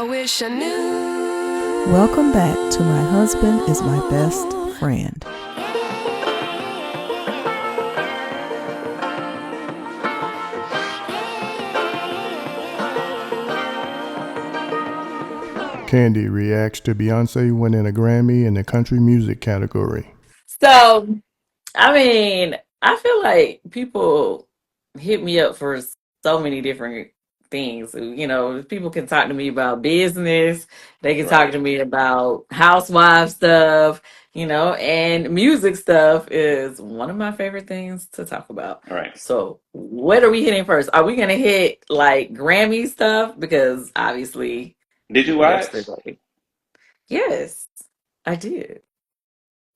wish I knew. Welcome back to My Husband is My Best Friend. Kandi reacts to Beyonce winning a Grammy in the country music category. So, I feel like people hit me up for so many different things. People can talk to me about business, they can talk Right. to me about housewife stuff, and music stuff is one of my favorite things to talk about. Right. So, what are we hitting first? Are we going to hit like Grammy stuff? Because obviously, Did you watch? yesterday. Yes, I did.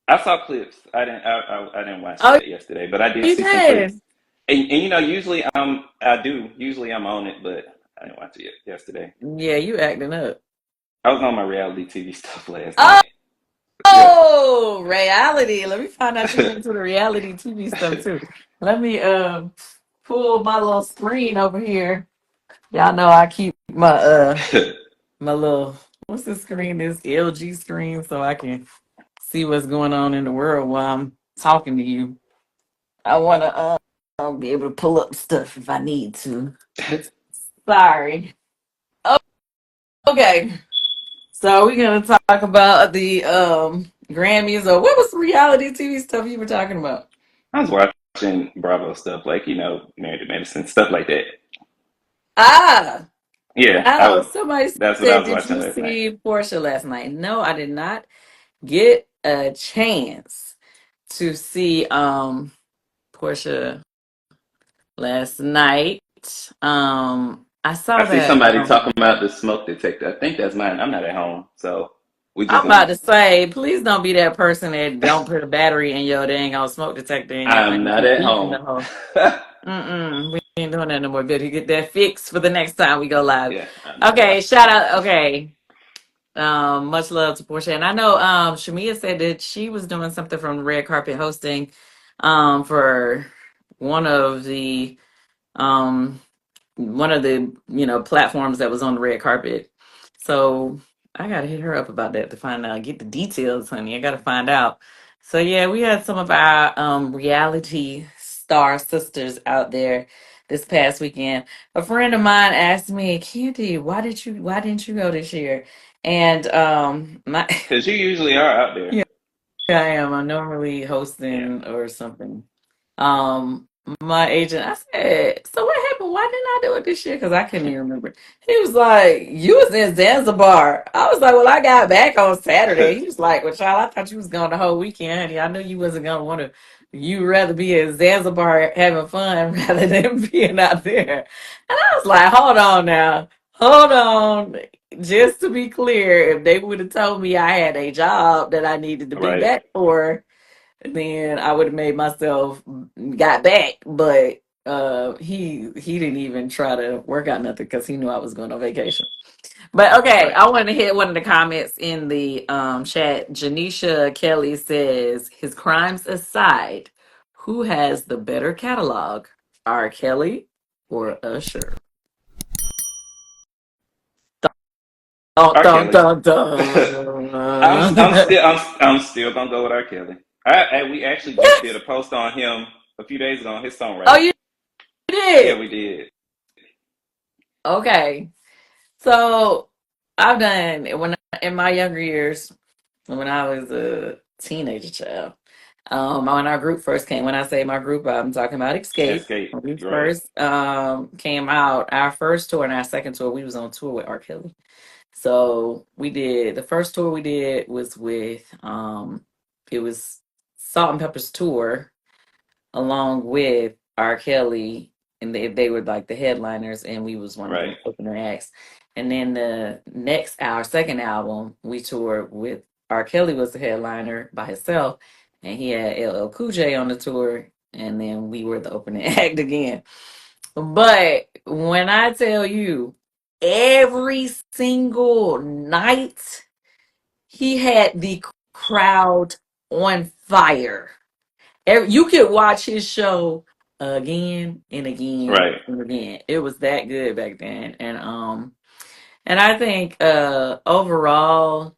I saw clips. I didn't watch Oh, that yesterday, but I did you see some clips. did? And usually I do. Usually I'm on it, but I didn't watch it yesterday. Yeah, you acting up. I was on my reality TV stuff last Oh, night. Yeah. reality. Let me find out you into the reality TV stuff too. Let me pull my little screen over here. Y'all know I keep my little what's the screen? This LG screen so I can see what's going on in the world while I'm talking to you. I wanna I'll be able to pull up stuff if I need to. Sorry. Oh, okay. So we're gonna talk about the Grammys or what was the reality TV stuff you were talking about? I was watching Bravo stuff, like, Married to Medicine, stuff like that. Ah, Yeah, somebody that's what I said, was did watching you last night. see Portia last night? No, I did not get a chance to see Portia last night. I I saw see that somebody talking about the smoke detector. I think that's mine. I'm not at home, so we just I'm about gonna. to say, please don't be that person that don't put a battery in your dang old smoke detector in your I'm thing. not Keep at beeping the home. whole. We ain't doing that no more. Better get that fixed for the next time we go live. Yeah, I'm not at Okay, home. shout out. Okay, much love to Portia, and I know Shamia said that she was doing something from the red carpet hosting, for one of the um platforms that was on the red carpet. So I gotta hit her up about that to find out, get the details, honey. I gotta find out. So yeah, we had some of our reality star sisters out there this past weekend. A friend of mine asked me, Candy, why didn't you go this year? And my Because you usually are out there. yeah, I am. I'm normally Yeah. hosting or something. Um, my agent, I said, so what happened? Why didn't I do it this year? Because I couldn't even remember. He was like, you was in Zanzibar. I was like, well, I got back on Saturday. He was like, well, child, I thought you was gone the whole weekend, honey. I knew you wasn't gonna want to. You rather be in Zanzibar having fun rather than being out there. And I was like, hold on now, hold on. Just to be clear, if they would have told me I had a job that I needed to be Right. back for, then I would have made myself got back. But he didn't even try to work out nothing because he knew I was going on vacation. But okay, Right. I want to hit one of the comments in the chat. Janisha Kelly says, his crimes aside, who has the better catalog, R. Kelly or Usher? Dun, R. dun, Kelly. dun, dun. I'm still gonna go with R. Kelly. We actually just did a post on him a few days ago on his Oh, songwriting. you Yeah, did? we did. Okay. So I've done when in my younger years, when I was a teenager child. When our group first came, when I say my group, I'm talking about Escape. Escape. When we Right. first came out, our first tour and our second tour, we was on tour with R. Kelly. So we did the first tour we did was with it was Salt and Pepper's tour along with R. Kelly, and they were like the headliners, and we was one of Right. the opener acts. And then our second album, we toured with R. Kelly was the headliner by himself, and he had LL Cool J on the tour, and then we were the opening act again. But when I tell you, every single night he had the crowd on fire. You could watch his show again and again Right. and again. It was that good back then. And I think overall,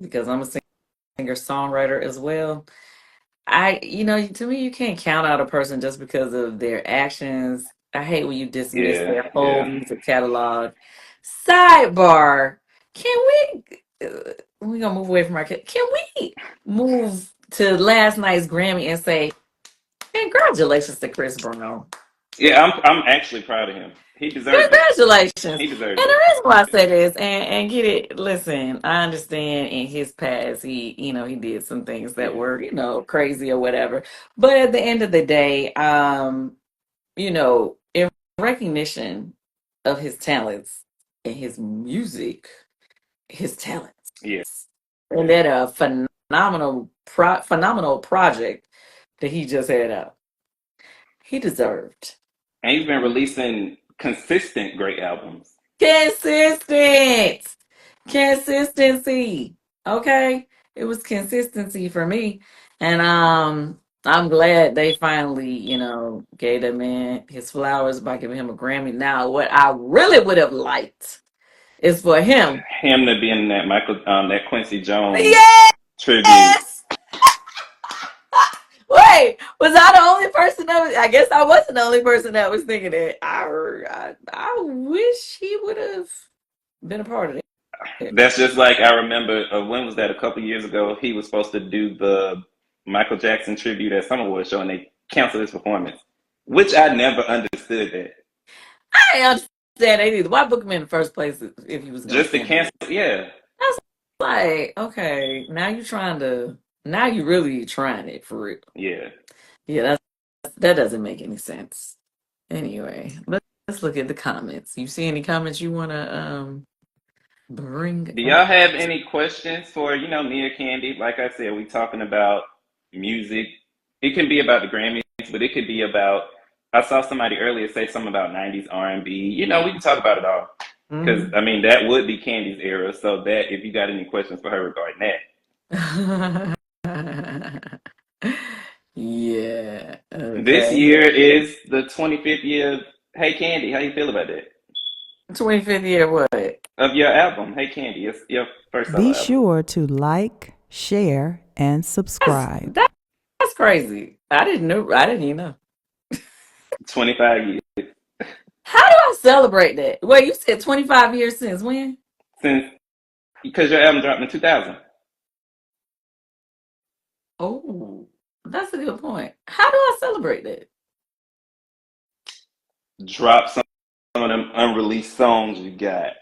because I'm a singer songwriter as well, to me, you can't count out a person just because of their actions. I hate when you dismiss Yeah, their whole yeah. music catalog. Sidebar: Can we gonna move away from our? Can we move to last night's Grammy and say congratulations to Chris Brown? Yeah, I'm actually proud of him. He deserved it. Congratulations. He And deserved the it. reason why I say this and get it, listen, I understand in his past he did some things that Yeah. were, crazy or whatever. But at the end of the day, in recognition of his talents and his music, his talents. Yeah. And that a phenomenal project that he just had out. He deserved. And he's been releasing consistent great albums. Consistent. Consistency. Okay? It was consistency for me. And I'm glad they finally, gave that man his flowers by giving him a Grammy. Now, what I really would have liked is for him. Him to be in that Quincy Jones Yes! tribute. Wait, was I the only person that was? I guess I wasn't the only person that was thinking that. I wish he would have been a part of it. That's just like I remember. When was that? A couple years ago, he was supposed to do the Michael Jackson tribute at some award show, and they canceled his performance, which I never understood. That I ain't understand that either. Why book him in the first place if he was going to just to cancel cancel, it? yeah, That's like, okay, now you really trying it for real. yeah. Yeah, that doesn't make any sense. Anyway, let's look at the comments. You see any comments you want to bring Do up? y'all have any questions for me or Candy? Like I said, we talking about music. It can be about the Grammys, but it could be about. I saw somebody earlier say something about '90s R&B. We can talk about it all. Because Mhm. I mean, that would be Candy's era. So that if you got any questions for her regarding that, Yeah. this Okay. year is the 25th year of Hey Candy. How you feel about that? 25th year what? Of your album, Hey Candy. It's your first solo Be album. sure to like, share, and That's subscribe. that's crazy. I didn't even know. 25 years How do I celebrate that? Wait, you said 25 years since when? since because your album dropped in 2000. Oh, that's a good point. How do I celebrate that? Drop some of them unreleased songs you got.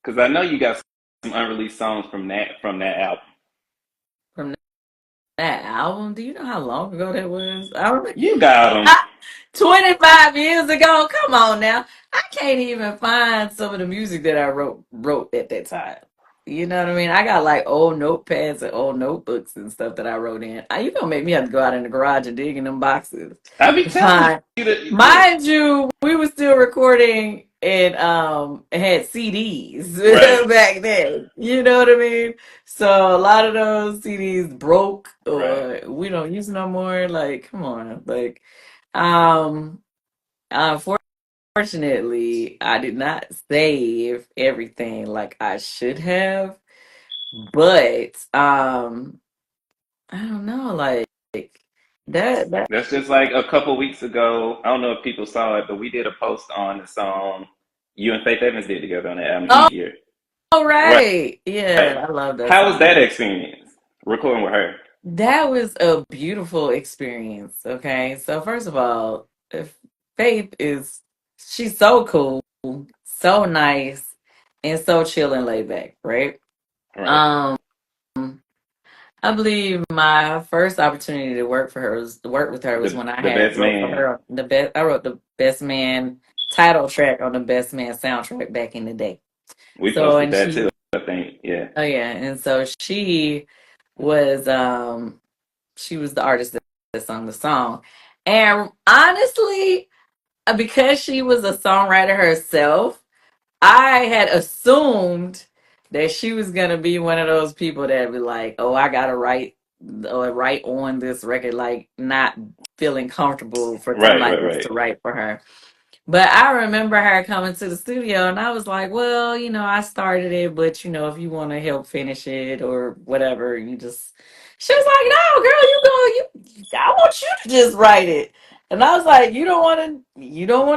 Because I know you got some unreleased songs from that album. From that album? Do you know how long ago that was? I remember You got them. 25 years ago. Come on now. I can't even find some of the music that I wrote at that time. You know what I mean? I got like old notepads and old notebooks and stuff that I wrote in. You gonna make me have to go out in the garage and dig in them boxes I be to telling find. you that. Look, Mind you, we were still recording and had CDs right, back then. You know what I mean? So a lot of those CDs broke right. or we don't use no more. Like, come on. Like, um unfortunately, I did not save everything like I should have. But I don't know, like that That's just like a couple weeks ago. I don't know if people saw it, but we did a post on the song you and Faith Evans did together on the album oh Easier. Right. right. Yeah, I love that How was that song. experience recording with her? That was a beautiful experience. Okay. So first of all, if Faith she's so cool, so nice, and so chill and laid back, right? Right. Um I believe my first opportunity to work with her was The when I the had best wrote for man. her the best I wrote the Best Man title track on the Best Man soundtrack back in the day. We So posted and that she too, I think. Yeah. oh yeah, and so was she was the artist that sung the song. And honestly, because she was a songwriter herself, I had assumed that she was gonna be one of those people that be like, "Oh, I gotta write on this record," like not feeling comfortable for Right, somebody right, else right. to write for her. But I remember her coming to the studio, and I was like, well, I started it, but if you want to help finish it or whatever, you just. She was like, no, girl, I want you to just write it. And I was like, you don't want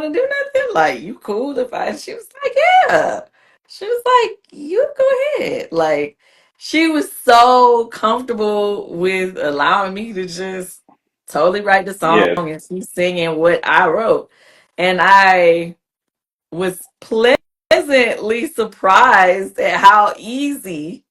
to do nothing? Like, you cool if I. She was like, yeah. She was like, you go ahead. Like, she was so comfortable with allowing me to just totally write the song, Yeah, and she's singing what I wrote. And I was pleasantly surprised at how easy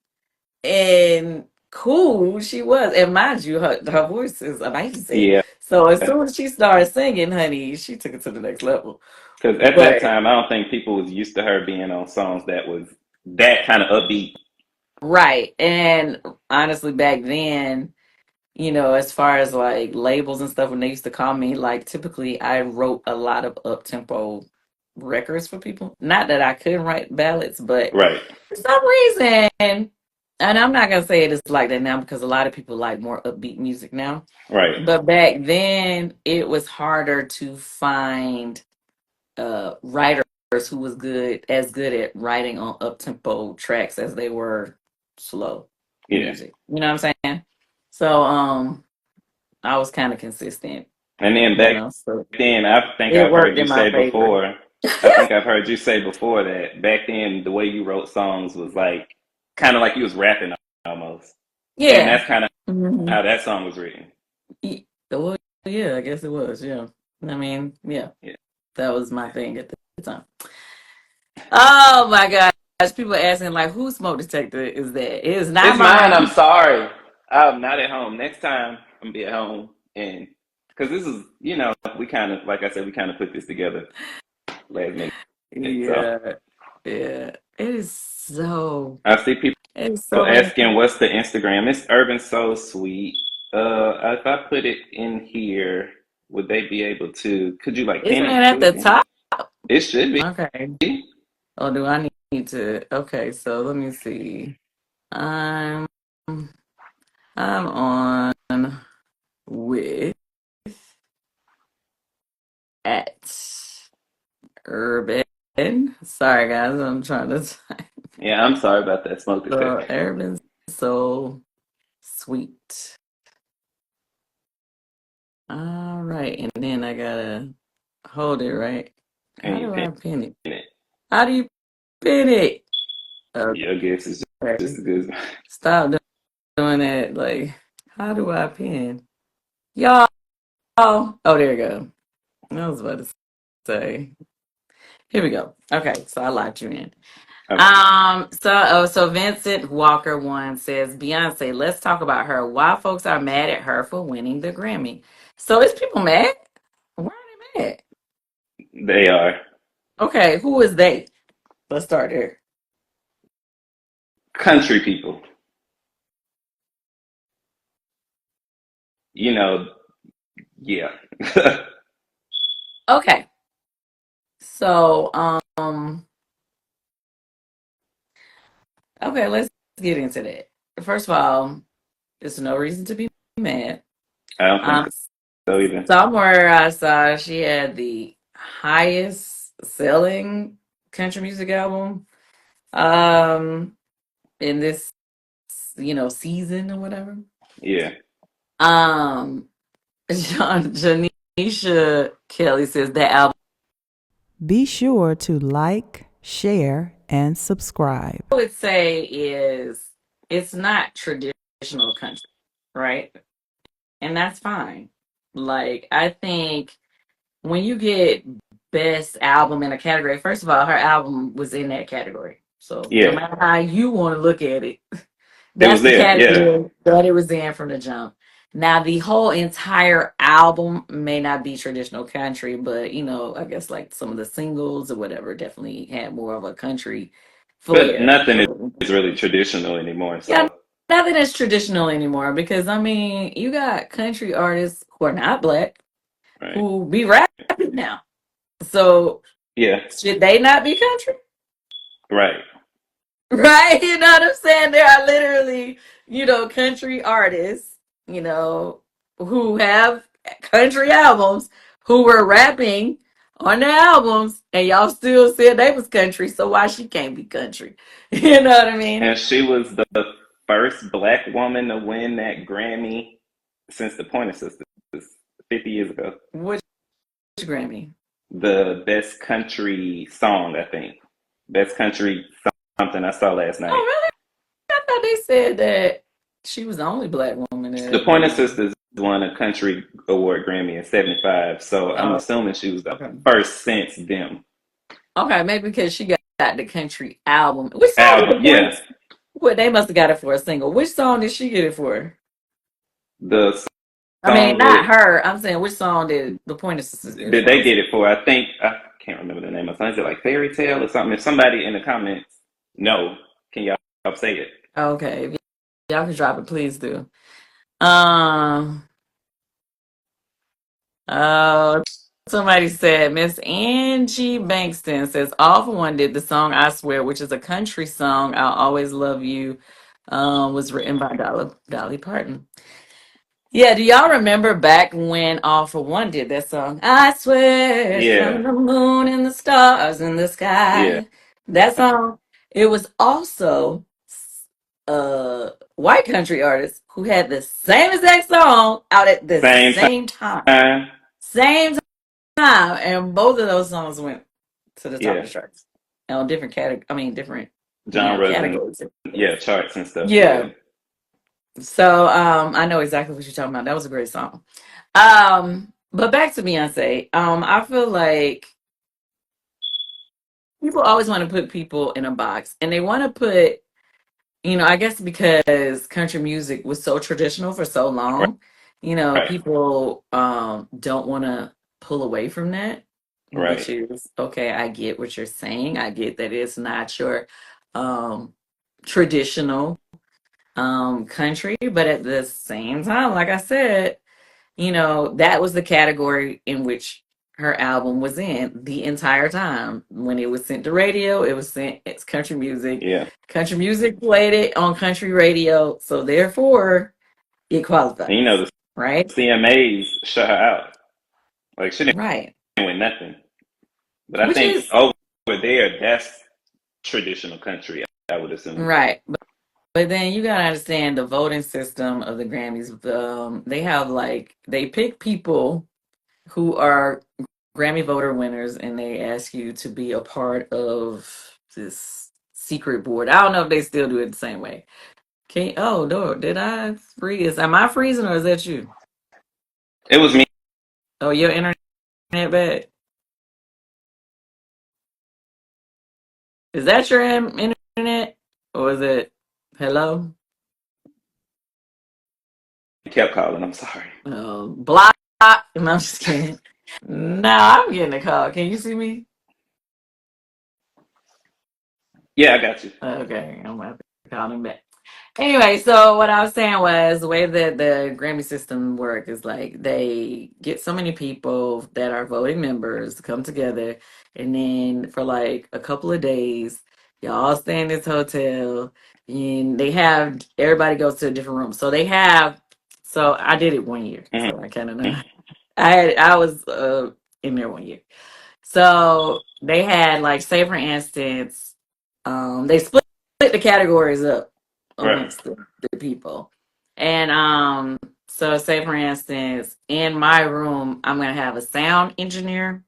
and cool she was. And mind you, her voice is amazing. yeah. So as soon as she started singing, honey, she took it to the next level. Because at that But time, I don't think people was used to her being on songs that was that kind of upbeat. right. And honestly, back then, as far as like labels and stuff, when they used to call me, like typically I wrote a lot of up tempo records for people. Not that I couldn't write ballads, but Right, for some reason, and I'm not gonna say it is like that now because a lot of people like more upbeat music now. right. But back then, it was harder to find writers who was good at writing on up tempo tracks as they were slow Yeah. music. You know what I'm saying? So I was kind of consistent, And then back so then, I think it I've heard worked you in my say favor. before. I think I've heard you say before that back then the way you wrote songs was like kind of like you was rapping almost, and Yeah. that's kind of hmm how that song was written. Well, yeah, I guess it was. Yeah. I mean, yeah, Yeah. that was my thing at the time. Oh my gosh. People asking, like, whose smoke detector is that? It is not It's mine. I'm mine. sorry. I'm not at home. Next time I'm be at home, and because this is, we kind of, like I said, we kind of put this together last minute. So Yeah. Yeah. I see people It is so asking, messy. "What's the Instagram?" It's Urban So Sweet. If I put it in here, would they be able to? Could you like Isn't pin it it at to the it? Then top? it should Okay. be. Oh, do I need to? Okay, so let me see. I'm I'm on with at Urban. Sorry guys, I'm trying to Yeah, I'm sorry about that smoke so detector. Urban so sweet. All right, and then I gotta hold it right. How And you do pin I pin it? it. How do you pin it? Your guess is just Okay, as good. stop doing that. Like, how do I pin? Y'all. Oh, there you go. I was about to say. Here we go. Okay, so I locked you in. Okay. So Vincent Walker one says, Beyonce, let's talk about her. Why folks are mad at her for winning the Grammy. So is people mad? Why are they mad? They are Okay, who is they? Let's start there. country people. You know, yeah. Okay. So okay, let's get into that. First of all, there's no reason to be mad. I don't think Um so either. Somewhere I saw she had the highest selling country music album in this season or whatever. Yeah. Um Janisha Kelly says that album Be sure to like, share, and subscribe. I would say is it's not traditional country, right? And that's fine. Like I think when you get best album in a category, first of all, her album was in that category. So no Yeah. matter how you want to look at it, It that's was the there. Yeah. category that it was in from the jump. Now the whole entire album may not be traditional country, but I guess like some of the singles or whatever definitely had more of a country But flair. nothing is really traditional anymore. Yeah, So, nothing is traditional anymore because I mean you got country artists who are not black right. who be rapping now. So Yeah. should they not be country? Right. Right? You know what I'm saying? There are literally, country artists, who have country albums who were rapping on their albums, and y'all still said they was country, so why she can't be country? You know what I mean? And she was the first black woman to win that Grammy since the Pointer Sisters 50 years ago. Which Grammy? The best country song, I think. Best country something I saw last night. Oh, really? I thought they said that she was the only black woman The that Pointer won. Sisters won a country award Grammy in '75, so I'm Oh, assuming she was the okay. first since them. Okay, maybe because she got the country album. Which song did the Album, yeah. Pointer? Well, they must have got it for a single. Which song did she get it for? The I mean, song not with, her. I'm saying which song did the Pointer Sisters get it did for? they get it for? I think, I can't remember the name of the song. Is it like Fairy Tale or something? If somebody in the comments know, can y'all say it? Okay, if y'all can drop it, please do. Um. Oh, somebody said Miss Angie Bankston says All for One did the song "I Swear," which is a country song. "I'll Always Love You" was written by Dolly Parton. Yeah, do y'all remember back when All for One did that song? I swear from Yeah, the moon and the stars in the yeah. sky. That song. It was also a white country artist who had the same exact song out at the Same same time. time. Same time, and both of those songs went to the top of Yeah, the charts. On different different, genres and categories. yeah, charts and stuff. Yeah. Yeah. So I know exactly what you're talking about. That was a great song. But back to Beyonce. I feel like people always want to put people in a box, and they want to put, I guess because country music was so traditional for so long, Right, people don't want to pull away from that, which right. is okay. I get what you're saying. I get that it's not your um traditional country, but at the same time, like I said, that was the category in which her album was in the entire time. When it was sent to radio, it was sent as country music. Yeah. Country music played it on country radio, so therefore it And you qualifies, know, the right? CMAs shut her out. Like, she didn't Right. win nothing. But I Which think is over there, that's traditional country, I would assume. right. But then you gotta understand the voting system of the Grammys. They have they pick people who are Grammy voter winners, and they ask you to be a part of this secret board. I don't know if they still do it the same way. Oh no, did I freeze? Am I freezing or is that you? It was me. Oh, your internet bad? Is that your internet or is it hello? Kept calling. I'm sorry. Block. No, I'm just kidding. No, I'm getting a call. Can you see me? Yeah, I got you. Okay, I'm gonna have to call him back. Anyway, so what I was saying was the way that the Grammy system work is they get so many people that are voting members to come together, and then for a couple of days, y'all stay in this hotel, and they have everybody goes to a different room. So I did it one year, Hmm. so I kind of know. I was in there one year. So they had say for instance, they split the categories up Right. amongst the people. And so say for instance, in my room, I'm gonna have a sound engineer.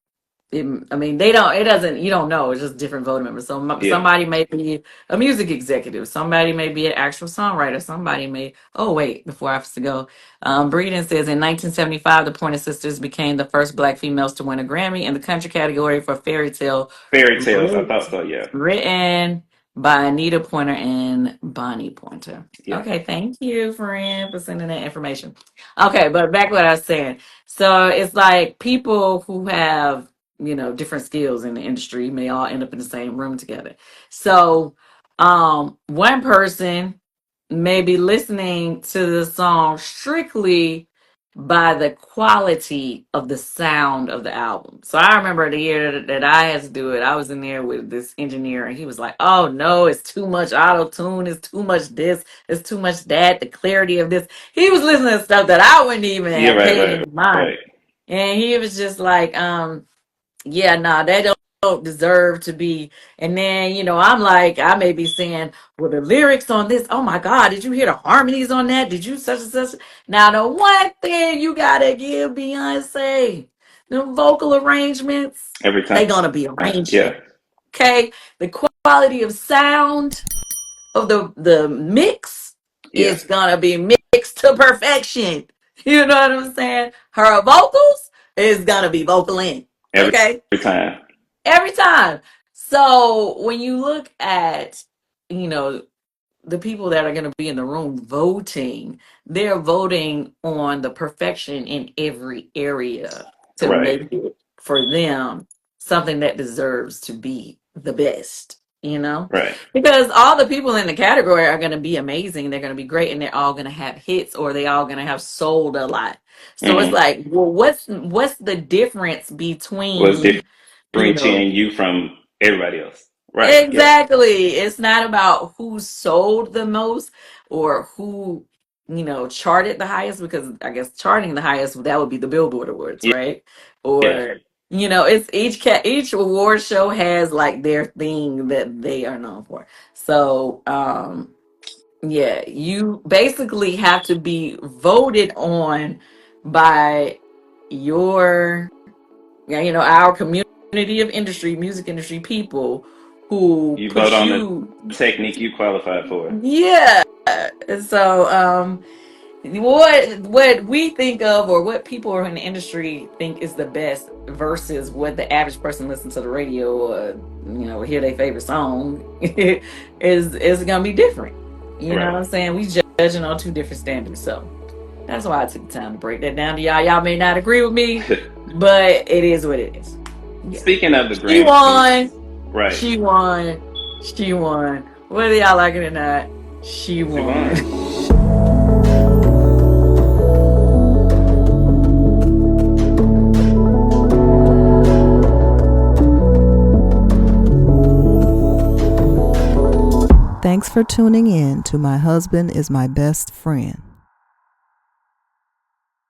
I mean, they don't. It doesn't. You don't know. It's just different voting members. So Yeah. somebody may be a music executive. Somebody may be an actual songwriter. Somebody may. Oh wait, before I have to go, Breeden says in 1975, the Pointer Sisters became the first Black females to win a Grammy in the country category for Fairy Tale, Fairy tales. I writ- thought so. Yeah. written by Anita Pointer and Bonnie Pointer. Yeah. Okay, thank you, friend, for sending that information. Okay, but back to what I was saying. So it's like people who have different skills in the industry may all end up in the same room together. So one person may be listening to the song strictly by the quality of the sound of the album. So I remember the year that I had to do it, I was in there with this engineer and he was like, "Oh no, it's too much auto tune, it's too much this, it's too much that, the clarity of this." He was listening to stuff that I wouldn't even Yeah. have Right. paid Right. any mind. Right. And he was just like, Yeah, nah, they don't deserve to be. And then, I'm like, I may be saying, well, the lyrics on this, oh my God, did you hear the harmonies on that? Did you such and such? Now, the one thing you gotta give Beyonce, the vocal arrangements, Every they time. gonna be Yeah. arranging. Okay. The quality of sound of the mix Yeah. is gonna be mixed to perfection. You know what I'm saying? Her vocals is gonna be vocal in. Every Okay, time. every time. So when you look at, you know, the people that are going to be in the room voting, they're voting on the perfection in every area to Right. make it for them something that deserves to be the best, Right. because all the people in the category are going to be amazing. They're going to be great, and they're all going to have hits, or they all going to have sold a lot. So it's Mm-hmm. like, well, what's the difference Was between, you know, differentiating you from everybody else. Right. Yeah. exactly. It's not about who sold the most or who, charted the highest, because I guess charting the highest, that would be the Billboard Awards, Yeah. right? Yeah. Or, it's each award show has like their thing that they are known for. So, yeah, you basically have to be voted on by your, yeah, our community of music industry people who You vote put on the you, technique you qualified for. yeah. And so, what we think of, or what people in the industry think is the best, versus what the average person listens to the radio, or hear their favorite song, is gonna be different. You know what Right. I'm saying? We judging on two different standards. So that's why I took the time to break that down to y'all. Y'all may not agree with me, but it is what it is. Yeah. Speaking of the She Grammys, won. right. She won. She won. Whether y'all like it or not, she She won. won. Thanks for tuning in to My Husband is My Best Friend.